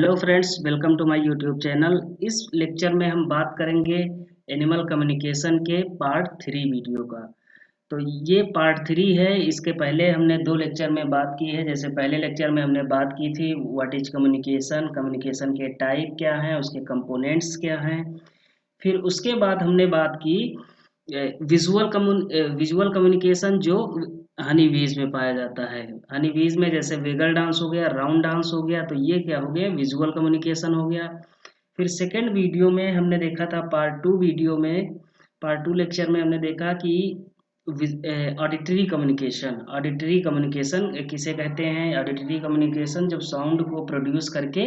Hello friends, welcome to my YouTube channel. इस lecture में हम बात करेंगे एनिमल कम्युनिकेशन के पार्ट 3 वीडियो का। तो ये पार्ट 3 है। इसके पहले हमने 2 लेक्चर में बात की है। जैसे पहले लेक्चर में हमने बात की थी व्हाट इज कम्युनिकेशन, कम्युनिकेशन के टाइप क्या हैं, उसके कंपोनेंट्स क्या हैं। फिर उसके बाद हमने बात की विजुअल कम्युनिकेशन जो हनी बीज में पाया जाता है। हनी बीज में जैसे वेगल डांस हो गया, राउंड डांस हो गया, तो ये क्या हो गया, विजुअल कम्युनिकेशन हो गया। फिर सेकंड वीडियो में हमने देखा था पार्ट टू लेक्चर में हमने देखा कि ऑडिटरी कम्युनिकेशन किसे कहते हैं। ऑडिटरी कम्युनिकेशन जब साउंड को प्रोड्यूस करके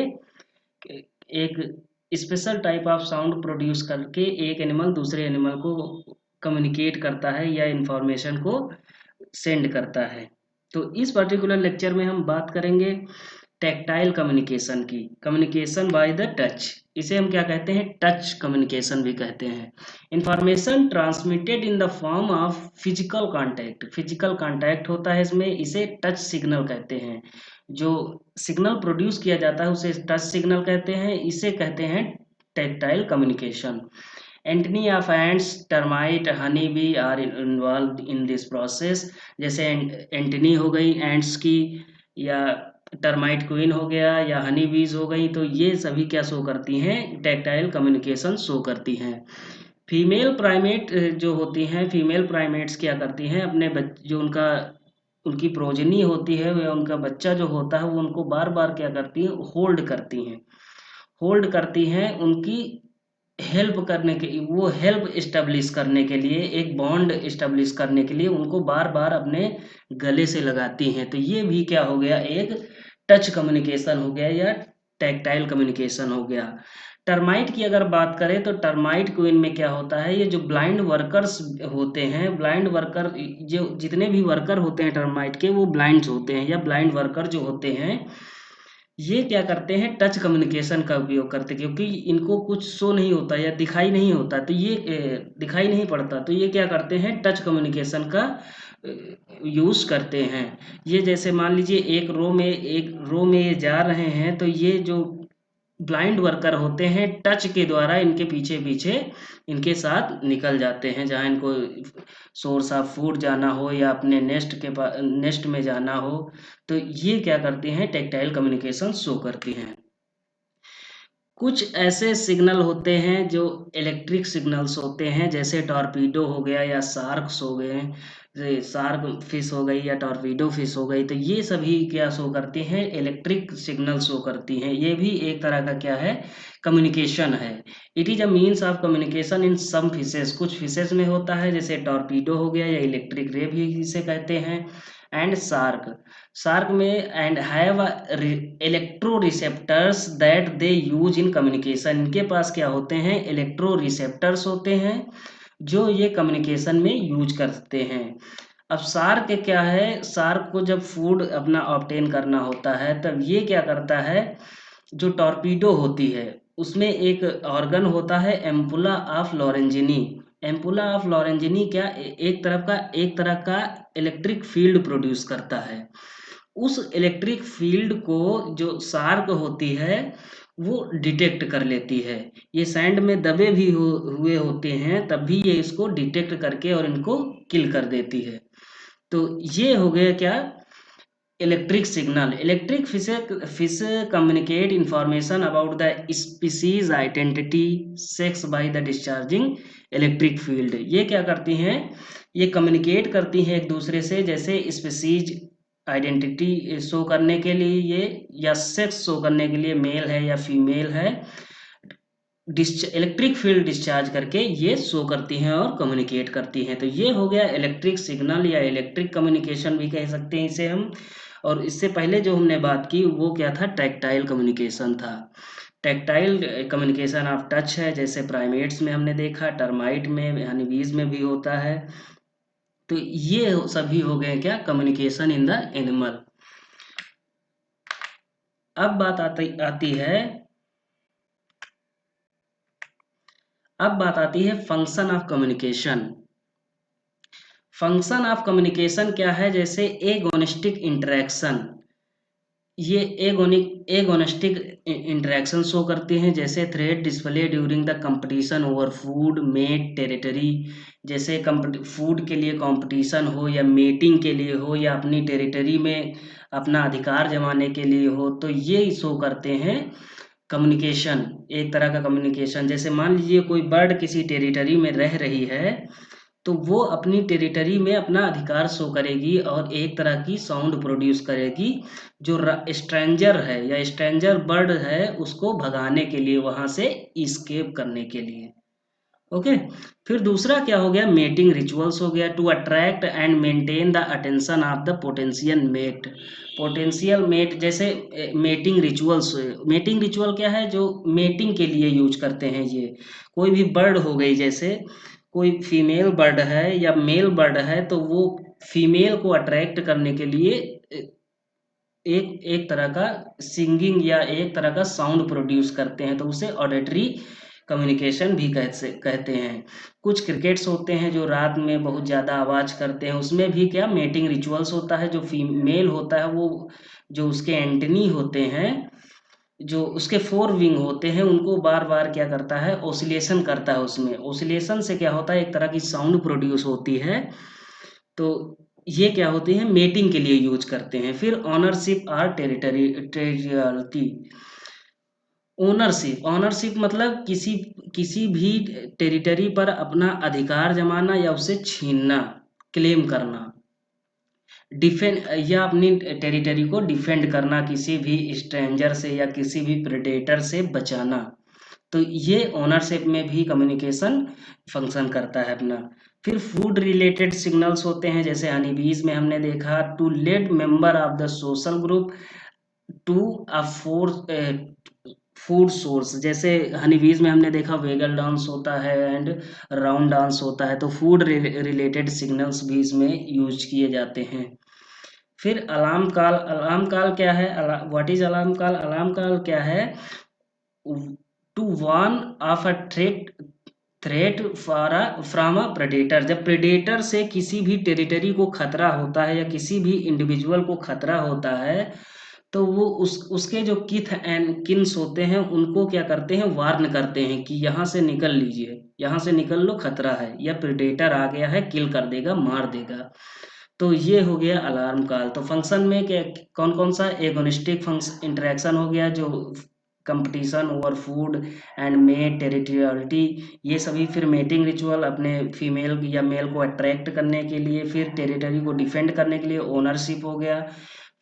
एक special type of sound produce करके एक एनिमल दूसरे एनिमल को कम्युनिकेट करता है या इंफॉर्मेशन को सेंड करता है। तो इस पर्टिकुलर लेक्चर में हम बात करेंगे टैक्टाइल कम्युनिकेशन की, कम्युनिकेशन बाय द टच। इसे हम क्या कहते हैं, टच कम्युनिकेशन भी कहते हैं। Information transmitted in the form of physical contact, physical contact होता है इसमें, इसे टच सिग्नल कहते हैं। जो सिग्नल प्रोड्यूस किया जाता है उसे टच सिग्नल कहते हैं, इसे कहते हैं tactile communication. Antennae of ants, termite, honey bee are involve in this process. जैसे एंटनी हो गई एंट्स की, या टर्माइट क्वीन हो गया, या हनी बीज हो गई, तो ये सभी क्या शो करती हैं, टैक्टाइल कम्युनिकेशन शो करती हैं। फीमेल प्राइमेट जो होती हैं, फीमेल प्राइमेट्स क्या करती हैं, अपने जो उनकी प्रोजनी होती है, वह उनका बच्चा जो होता है वो उनको बार बार क्या करती है, होल्ड करती हैं उनकी हेल्प करने के, वो हेल्प इस्टेब्लिश करने के लिए, एक बॉन्ड इस्टेब्लिश करने के लिए उनको बार बार अपने गले से लगाती हैं। तो ये भी क्या हो गया, एक टच कम्युनिकेशन हो गया या टैक्टाइल कम्युनिकेशन हो गया। टर्माइट की अगर बात करें तो टर्माइट क्वीन में क्या होता है, ये जो ब्लाइंड वर्कर्स होते हैं, ब्लाइंड वर्कर, जो जितने भी वर्कर होते हैं टर्माइट के, वो ब्लाइंड होते हैं या ब्लाइंड वर्कर जो होते हैं, ये क्या करते हैं, टच कम्युनिकेशन का उपयोग करते हैं। क्योंकि इनको कुछ शो नहीं होता या दिखाई नहीं होता, तो ये दिखाई नहीं पड़ता, तो ये क्या करते हैं, टच कम्युनिकेशन का यूज करते हैं। ये जैसे मान लीजिए एक रो में ये जा रहे हैं, तो ये जो ब्लाइंड वर्कर होते हैं टच के द्वारा इनके पीछे पीछे इनके साथ निकल जाते हैं, जहाँ इनको सोर्स ऑफ फूड जाना हो या अपने नेस्ट में जाना हो, तो ये क्या करती हैं, टेक्टाइल कम्युनिकेशन शो करती हैं। कुछ ऐसे सिग्नल होते हैं जो इलेक्ट्रिक सिग्नल्स होते हैं, जैसे टॉर्पीडो हो गया या शार्क्स हो गए, शार्क फिश हो गई या टॉर्पीडो फिश हो गई, तो ये सभी क्या शो करती हैं, इलेक्ट्रिक सिग्नल शो करती हैं। ये भी एक तरह का क्या है, कम्युनिकेशन है। It is a means of communication in some fishes, कुछ फिशेस में होता है, जैसे टॉर्पीडो हो गया या इलेक्ट्रिक रे भी इसे कहते हैं। एंड शार्क में and have electro receptors that they use in communication, इनके पास क्या होते हैं, इलेक्ट्रो रिसेप्टर्स होते हैं जो ये कम्युनिकेशन में यूज करते हैं। अब शार्क क्या है, शार्क को जब फूड अपना ऑब्टेन करना होता है तब ये क्या करता है, जो टॉर्पीडो होती है उसमें एक ऑर्गन होता है एम्पुला ऑफ लॉरेंजिनी। एम्पुला ऑफ लॉरेंजिनी क्या एक तरह का इलेक्ट्रिक फील्ड प्रोड्यूस करता है। उस इलेक्ट्रिक फील्ड को जो शार्क होती है वो डिटेक्ट कर लेती है। ये सैंड में दबे भी हुए होते हैं, तब भी ये इसको डिटेक्ट करके और इनको किल कर देती है। तो ये हो गया क्या, electric signal. Electric fish communicate information about the species identity sex by the discharging electric field. ये क्या करती हैं, ये कम्युनिकेट करती हैं एक दूसरे से, जैसे स्पीसीज आइडेंटिटी शो करने के लिए ये, या सेक्स शो करने के लिए मेल है या फीमेल है, इलेक्ट्रिक फील्ड डिस्चार्ज करके ये शो करती हैं और कम्युनिकेट करती हैं। तो ये हो गया इलेक्ट्रिक सिग्नल या इलेक्ट्रिक कम्युनिकेशन भी कह सकते हैं इसे हम। और इससे पहले जो हमने बात की वो क्या था, टैक्टाइल कम्युनिकेशन था। टैक्टाइल कम्युनिकेशन ऑफ टच है, जैसे प्राइमेट्स में हमने देखा, टर्माइट में, हनीबीज में भी होता है। तो ये सभी हो गए क्या, कम्युनिकेशन इन द एनिमल। अब बात आती है function of communication. Function of communication क्या है, जैसे एगोनिस्टिक इंटरेक्शन। ये एगोनिस्टिक इंटरेक्शन शो करते हैं, जैसे threat display during the competition over food mate territory. जैसे फूड के लिए कंपटीशन हो या मेटिंग के लिए हो या अपनी टेरिटरी में अपना अधिकार जमाने के लिए हो, तो ये शो करते हैं कम्युनिकेशन, एक तरह का कम्युनिकेशन। जैसे मान लीजिए कोई बर्ड किसी टेरिटरी में रह रही है, तो वो अपनी टेरिटरी में अपना अधिकार शो करेगी और एक तरह की साउंड प्रोड्यूस करेगी, जो स्ट्रेंजर है या स्ट्रेंजर बर्ड है उसको भगाने के लिए, वहां से इस्केप करने के लिए। ओके। फिर दूसरा क्या हो गया, मेटिंग रिचुअल्स हो गया, to attract and maintain the attention of the potential mate. Potential mate, जैसे मेटिंग रिचुअल्स। मेटिंग रिचुअल क्या है, जो मेटिंग के लिए यूज करते हैं ये। कोई भी बर्ड हो गई, जैसे कोई फीमेल बर्ड है या मेल बर्ड है, तो वो फीमेल को अट्रैक्ट करने के लिए एक एक तरह का सिंगिंग या एक तरह का साउंड प्रोड्यूस करते हैं, तो उसे ऑडिटरी कम्युनिकेशन भी कहते हैं। कुछ क्रिकेट्स होते हैं जो रात में बहुत ज़्यादा आवाज़ करते हैं, उसमें भी क्या मेटिंग रिचुअल्स होता है। जो फीमेल होता है वो, जो उसके एंटनी होते हैं, जो उसके फोर विंग होते हैं, उनको बार बार क्या करता है, ओसिलेशन करता है। उसमें ओसिलेशन से क्या होता है, एक तरह की साउंड प्रोड्यूस होती है। तो ये क्या होती है, मेटिंग के लिए यूज करते हैं। फिर ऑनरशिप और टेरिटरियलिटी। ओनरशिप, ओनरशिप मतलब किसी किसी भी टेरिटरी पर अपना अधिकार जमाना या उसे छीनना, क्लेम करना। डिफेंड, या अपनी टेरिटरी को डिफेंड करना किसी भी स्ट्रेंजर से या किसी भी प्रेडेटर से बचाना। तो ये ओनरशिप में भी कम्युनिकेशन फंक्शन करता है अपना। फिर फूड रिलेटेड सिग्नल्स होते हैं, जैसे हनीबीज में हमने देखा, to let member of the social group to a food source. जैसे हनीबीज में हमने देखा वेगल डांस होता है एंड राउंड डांस होता है, तो फूड रिलेटेड सिग्नल्स भी इसमें यूज किए जाते हैं। फिर अलार्म कॉल, अलार्म कॉल क्या है, what is alarm call, alarm call क्या है, to warn of a threat from a predator. जब प्रेडेटर से किसी भी टेरिटरी को खतरा होता है या किसी भी इंडिविजुअल को खतरा होता है, तो वो उसके जो किथ एंड किन्स होते हैं उनको क्या करते हैं, वार्न करते हैं कि यहाँ से निकल लीजिए, यहाँ से निकल लो, खतरा है, या प्रेडेटर आ गया है, किल कर देगा, मार देगा। तो ये हो गया अलार्म कॉल। तो फंक्शन में क्या, कौन कौन सा, एगोनिस्टिक फंक्शन इंटरेक्शन हो गया, जो competition over food and mate territoriality, ये सभी। फिर मेटिंग रिचुअल, अपने फीमेल या मेल को अट्रैक्ट करने के लिए। फिर टेरिटरी को डिफेंड करने के लिए ओनरशिप हो गया।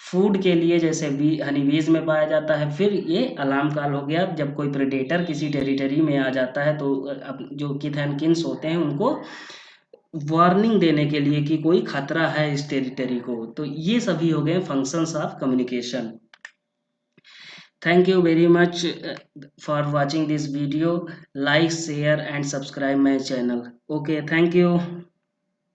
फूड के लिए जैसे बी हनीबीज में पाया जाता है। फिर ये अलार्म कॉल हो गया, जब कोई प्रेडेटर किसी टेरिटरी में आ जाता है, तो जो किथ एंड किन्स होते हैं उनको वार्निंग देने के लिए कि कोई खतरा है इस टेरिटरी को। तो ये सभी हो गए functions of communication. Thank you very much for watching this video. Like share and subscribe my channel. Okay, thank you.